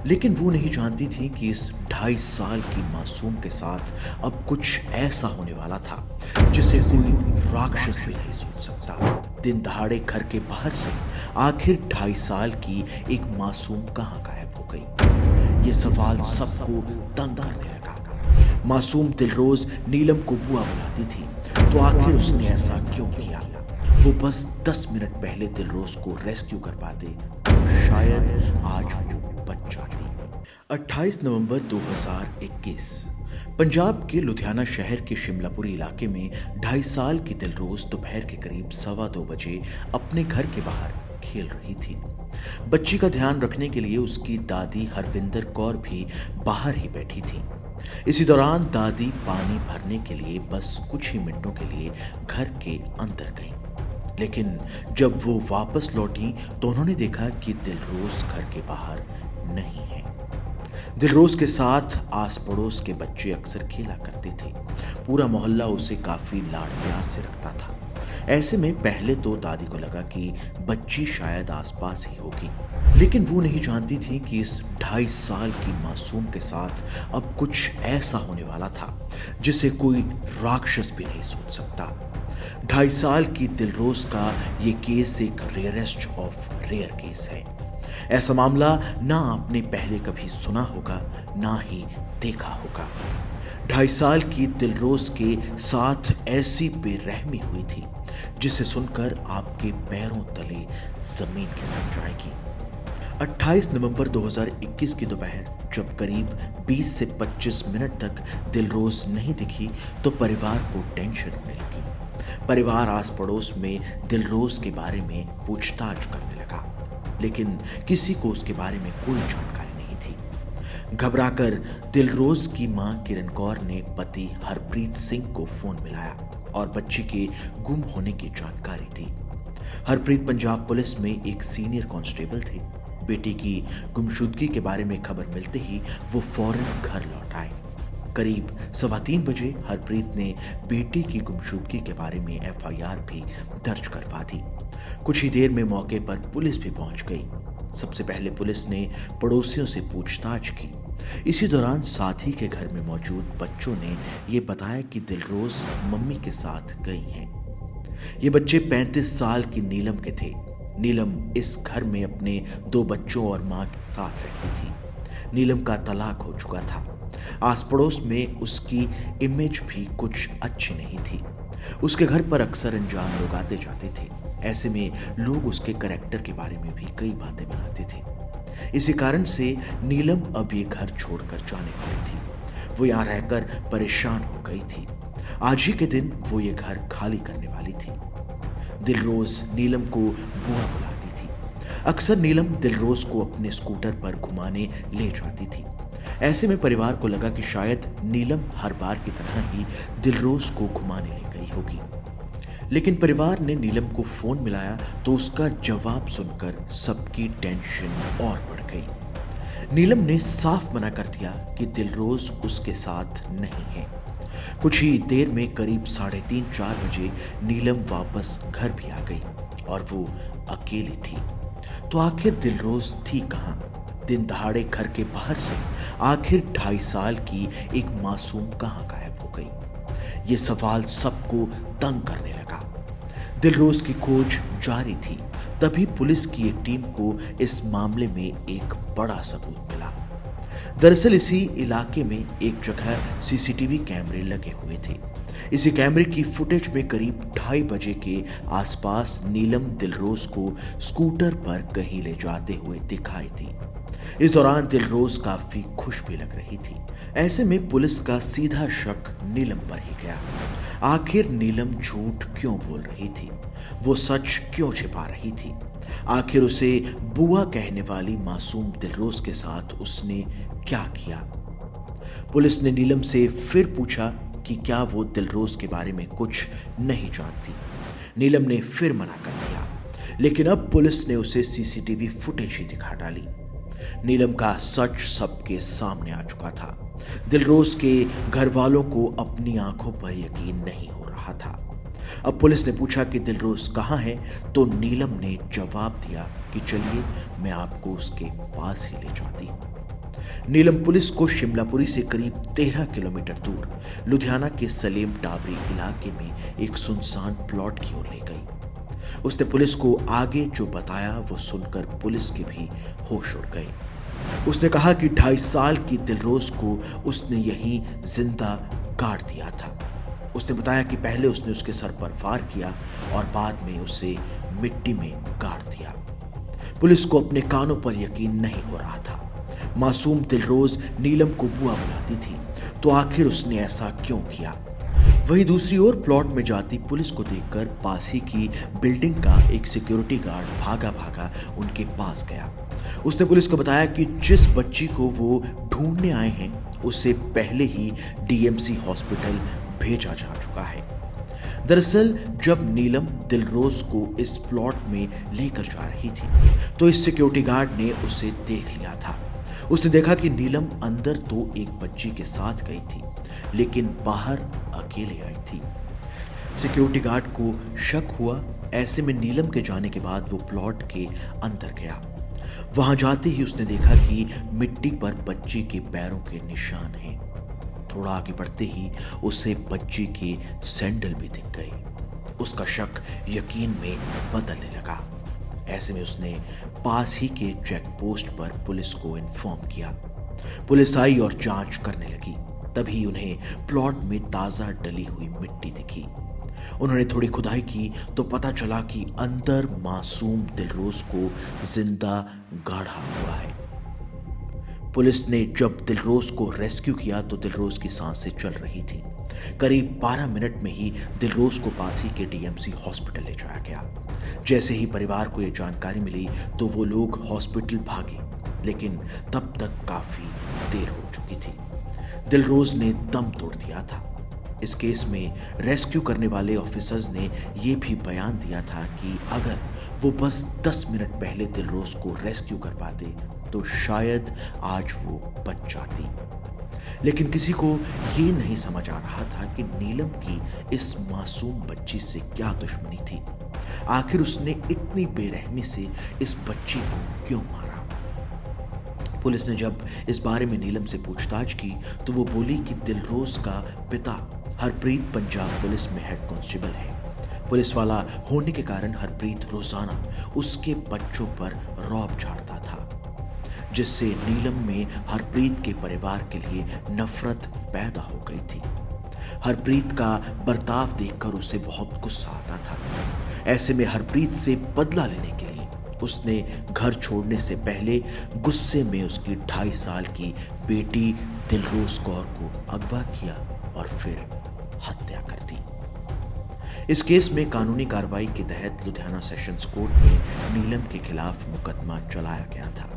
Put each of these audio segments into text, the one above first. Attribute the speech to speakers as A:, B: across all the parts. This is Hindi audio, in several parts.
A: लेकिन वो नहीं जानती थी कि इस 2.5 साल की मासूम के साथ अब कुछ ऐसा होने वाला था जिसे कोई राक्षस भी नहीं सोच सकता। दिन दहाड़े घर के बाहर से आखिर 2.5 साल की एक मासूम कहाँ गायब हो गई, ये सवाल सबको तंग करने लगा। मासूम दिलरोज नीलम को बुआ बुलाती थी, तो आखिर उसने ऐसा क्यों किया? वो बस 10 मिनट पहले दिलरोज को रेस्क्यू कर पाते तो शायद आज वो बच जाती। 28 नवंबर 2021 पंजाब के लुधियाना शहर के शिमलापुरी इलाके में 2.5 साल की दिलरोज दोपहर के करीब 2:15 बजे अपने घर के बाहर खेल रही थी। बच्ची का ध्यान रखने के लिए उसकी दादी हरविंदर कौर भी बाहर ही बैठी थी। इसी दौरान दादी पानी भरने के लिए बस कुछ ही मिनटों के लिए घर के अंदर गईं। लेकिन जब वो वापस लौटी तो उन्होंने देखा कि दिलरोज घर के बाहर नहीं है। दिलरोज के साथ आस पड़ोस के बच्चे अक्सर खेला करते थे। पूरा मोहल्ला उसे काफी लाड़ प्यार से रखता था। ऐसे में पहले तो दादी को लगा कि बच्ची शायद आसपास ही होगी, लेकिन वो नहीं जानती थी कि इस 2.5 साल की मासूम के साथ अब कुछ ऐसा होने वाला था जिसे कोई राक्षस भी नहीं सोच सकता। 2.5 साल की दिलरोज का ये केस एक रेयरेस्ट ऑफ रेयर केस है। ऐसा मामला ना आपने पहले कभी सुना होगा, ना ही देखा होगा। 2.5 साल की दिलरोज के साथ ऐसी बेरहमी हुई थी जिसे सुनकर आपके पैरों तले जमीन खिसक जाएगी। 28 नवंबर 2021 की दोपहर जब करीब 20 से 25 मिनट तक दिलरोज नहीं दिखी तो परिवार को टेंशन होने लगी। परिवार आस पड़ोस में दिलरोज के बारे में पूछताछ करने लगा, लेकिन किसी को उसके बारे में कोई जानकारी नहीं थी। घबराकर दिलरोज की मां किरण कौर ने पति हरप्रीत सिंह को फोन मिलाया और बच्ची के गुम होने की जानकारी दी। हरप्रीत पंजाब पुलिस में एक सीनियर कांस्टेबल थे। बेटी की गुमशुदगी के बारे में खबर मिलते ही वो फौरन घर लौट आए। करीब 3:15 बजे हरप्रीत ने बेटी की गुमशुदगी के बारे में एफआईआर भी दर्ज करवा दी। कुछ ही देर में मौके पर पुलिस भी पहुंच गई। सबसे पहले पुलिस ने पड़ोसियों से पूछताछ की। इसी दौरान साथी के घर में मौजूद बच्चों ने ये बताया कि दिलरोज मम्मी के साथ गई हैं। ये बच्चे 35 साल की नीलम के थे। नीलम इस घर में अपने 2 बच्चों और मां के साथ रहती थी। नीलम का तलाक हो चुका था। आस पड़ोस में उसकी इमेज भी कुछ अच्छी नहीं थी। उसके घर पर अक्सर अनजान लोग आते जाते थे। ऐसे में लोग उसके कैरेक्टर के बारे में भी कई बातें बनाते थे। इसी कारण से नीलम अब ये घर छोड़कर जाने वाली थी। वो यहाँ रहकर परेशान हो गई थी। आज ही के दिन वो ये घर खाली करने वाली थी। दिलरोज नीलम को बुआ बुलाती थी। अक्सर नीलम दिलरोज को अपने स्कूटर पर घुमाने ले जाती थी। ऐसे में परिवार को लगा कि शायद नीलम हर बार की तरह ही दिलरोज को घुमाने ले गई होगी। लेकिन परिवार ने नीलम को फोन मिलाया तो उसका जवाब सुनकर सबकी टेंशन और बढ़ गई। नीलम ने साफ मना कर दिया कि दिलरोज उसके साथ नहीं है। कुछ ही देर में करीब 3:30-4 बजे नीलम वापस घर भी आ गई और वो अकेली थी। तो आखिर दिलरोज थी कहां? दिन दहाड़े घर के बाहर से आखिर 2.5 साल की एक मासूम कहां गायब हो गई? ये सवाल सबको तंग करने लगा। दिलरोज की खोज जारी थी। तभी पुलिस की एक टीम को इस मामले में एक बड़ा सबूत मिला। दरअसल इसी इलाके में एक जगह सीसीटीवी कैमरे लगे हुए थे। इसी कैमरे की फुटेज में करीब 2:30 बजे के आसपास नीलम दिलरोज को स्कूटर पर कहीं ले जाते हुए दिखाई दी। इस दौरान दिलरोज काफी खुश भी लग रही थी। ऐसे में पुलिस का सीधा शक नीलम पर ही गया। आखिर नीलम झूठ क्यों बोल रही थी? वो सच क्यों छिपा रही थी? आखिर उसे बुआ कहने वाली मासूम दिलरोज के साथ उसने क्या किया? पुलिस ने नीलम से फिर पूछा कि क्या वो दिलरोज के बारे में कुछ नहीं जानती। नीलम ने फिर मना कर दिया, लेकिन अब पुलिस ने उसे सीसीटीवी फुटेज ही दिखा डाली। नीलम का सच सबके सामने आ चुका था। दिलरोज के घर वालों को अपनी आंखों पर यकीन नहीं हो रहा था। अब पुलिस ने पूछा कि दिलरोज कहाँ है, तो नीलम ने जवाब दिया कि चलिए मैं आपको उसके पास ही ले जाती हूँ। नीलम पुलिस को शिमलापुरी से करीब 13 किलोमीटर दूर लुधियाना के सलेम टाबरी इलाके में एक सुनसान प्लॉट की ओर ले गई। उसने पुलिस को आगे जो बताया वो सुनकर पुलिस के भी होश उड़ गए। उसने कहा कि 2.5 साल की दिलरोज को उसने यहीं जिंदा गाड़ दिया था। उसने बताया कि पहले उसने उसके सर पर वार किया और बाद में उसे मिट्टी में गाड़ दिया। पुलिस को अपने कानों पर यकीन नहीं हो रहा था। मासूम दिलरोज नीलम को बुआ बुलाती थी, तो आखिर उसने ऐसा क्यों किया? वहीं दूसरी ओर प्लॉट में जाती पुलिस को देखकर पास ही की बिल्डिंग का एक सिक्योरिटी गार्ड भागा भागा उनके पास गया। उसने पुलिस को बताया कि जिस बच्ची को वो ढूंढने आए हैं उसे पहले ही डीएमसी हॉस्पिटल भेजा जा चुका है। दरअसल जब नीलम दिलरोज को इस प्लॉट में लेकर जा रही थी तो इस सिक्योरिटी गार्ड ने उसे देख लिया था। उसने देखा कि नीलम अंदर तो एक बच्ची के साथ गई थी लेकिन बाहर अकेले आई थी। सिक्योरिटी गार्ड को शक हुआ। ऐसे में नीलम के जाने के बाद वो प्लॉट के अंदर गया। वहां जाते ही उसने देखा कि मिट्टी पर बच्ची के पैरों के निशान हैं। थोड़ा आगे बढ़ते ही उसे बच्ची के सैंडल भी दिख गए। उसका शक यकीन में बदलने लगा। ऐसे में उसने पास ही के चेक पोस्ट पर पुलिस को इन्फॉर्म किया। पुलिस आई और जांच करने लगी। तभी उन्हें प्लॉट में ताजा डली हुई मिट्टी दिखी। उन्होंने थोड़ी खुदाई की तो पता चला कि अंदर मासूम दिलरोज को जिंदा गाड़ा हुआ है। पुलिस ने जब दिलरोज को रेस्क्यू किया तो दिलरोज की सांसें चल रही थी। करीब 12 मिनट में ही दिलरोज को पास ही के डीएमसी हॉस्पिटल ले जाया गया। जैसे ही परिवार को यह जानकारी मिली तो वो लोग हॉस्पिटल भागे, लेकिन तब तक काफी देर हो चुकी थी। दिलरोज ने दम तोड़ दिया था। इस केस में रेस्क्यू करने वाले ऑफिसर्स ने यह भी बयान दिया था कि अगर वो बस 10 मिनट पहले दिलरोज को रेस्क्यू कर पाते तो शायद आज वो बच जाती। लेकिन किसी को ये नहीं समझ आ रहा था कि नीलम की इस मासूम बच्ची से क्या दुश्मनी थी। आखिर उसने इतनी बेरहमी से इस बच्ची को क्यों मारा? पुलिस ने जब इस बारे में नीलम से पूछताछ की तो वो बोली कि दिलरोज का पिता हरप्रीत पंजाब पुलिस में हेड कांस्टेबल है। पुलिस वाला होने के कारण हरप्रीत रोजाना उसके बच्चों पर रौब झाड़ता था, जिससे नीलम में हरप्रीत के परिवार के लिए नफरत पैदा हो गई थी। हरप्रीत का बर्ताव देखकर उसे बहुत गुस्सा आता था। ऐसे में हरप्रीत से बदला लेने के लिए उसने घर छोड़ने से पहले गुस्से में उसकी 2.5 साल की बेटी दिलरोज कौर को अगवा किया और फिर हत्या कर दी। इस केस में कानूनी कार्रवाई के तहत लुधियाना सेशंस कोर्ट में नीलम के खिलाफ मुकदमा चलाया गया था।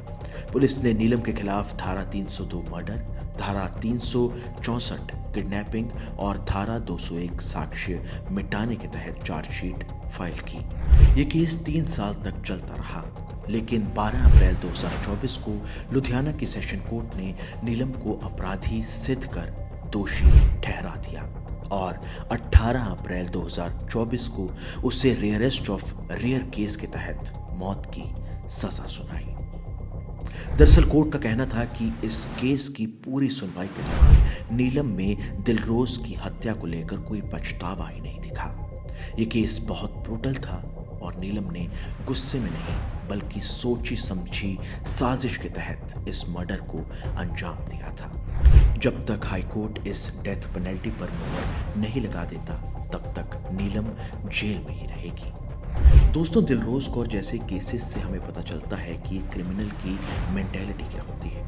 A: पुलिस ने नीलम के खिलाफ धारा 302 मर्डर, धारा 364 किडनैपिंग और धारा 201 साक्ष्य मिटाने के तहत चार्जशीट फाइल की। यह केस 3 साल तक चलता रहा, लेकिन 12 अप्रैल 2024 को लुधियाना की सेशन कोर्ट ने नीलम को अपराधी सिद्ध कर दोषी ठहरा दिया और 18 अप्रैल 2024 को उसे रेयरेस्ट ऑफ रेयर केस के तहत मौत की सजा सुनाई। दरअसल कोर्ट का कहना था कि इस केस की पूरी सुनवाई के दौरान नीलम में दिलरोज की हत्या को लेकर कोई पछतावा ही नहीं दिखा। यह केस बहुत ब्रूटल था और नीलम ने गुस्से में नहीं बल्कि सोची समझी साजिश के तहत इस मर्डर को अंजाम दिया था। जब तक हाईकोर्ट इस डेथ पेनल्टी पर मोहर नहीं लगा देता तब तक नीलम जेल में ही रहेगी। दोस्तों, दिलरोज कौर जैसे केसेस से हमें पता चलता है कि क्रिमिनल की मेंटेलिटी क्या होती है।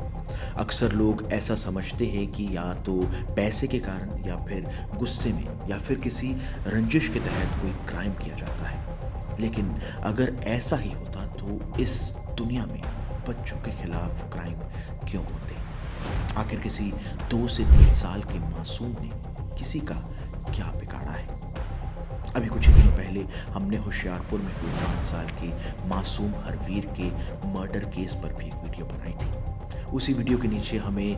A: अक्सर लोग ऐसा समझते हैं कि या तो पैसे के कारण या फिर गुस्से में या फिर किसी रंजिश के तहत कोई क्राइम किया जाता है। लेकिन अगर ऐसा ही होता तो इस दुनिया में बच्चों के खिलाफ क्राइम क्यों होते? आखिर किसी 2 से 3 साल के मासूम ने किसी का क्या बिगाड़ा है? अभी कुछ ही दिनों पहले हमने होशियारपुर में हुए 5 साल के मासूम हरवीर के मर्डर केस पर भी एक वीडियो बनाई थी। उसी वीडियो के नीचे हमें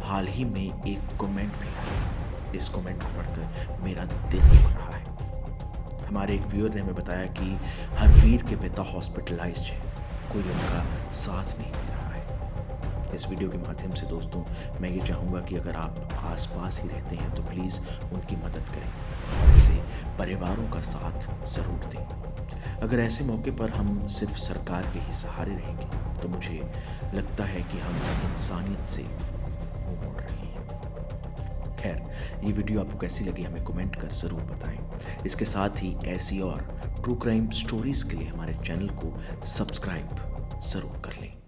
A: हाल ही में एक कमेंट भी आया। इस कमेंट को पढ़कर मेरा दिल दुख रहा है। हमारे एक व्यूअर ने हमें बताया कि हरवीर के पिता हॉस्पिटलाइज्ड है, कोई उनका साथ नहीं दे रहा है। इस वीडियो के माध्यम से दोस्तों मैं ये चाहूँगा कि अगर आप आसपास ही रहते हैं तो प्लीज़ उनकी मदद करें और ऐसे परिवारों का साथ ज़रूर दें। अगर ऐसे मौके पर हम सिर्फ सरकार के ही सहारे रहेंगे तो मुझे लगता है कि हम इंसानियत से मुंह मोड़ रहे हैं। खैर, ये वीडियो आपको कैसी लगी हमें कमेंट कर ज़रूर बताएं। इसके साथ ही ऐसी और ट्रू क्राइम स्टोरीज़ के लिए हमारे चैनल को सब्सक्राइब ज़रूर कर लें।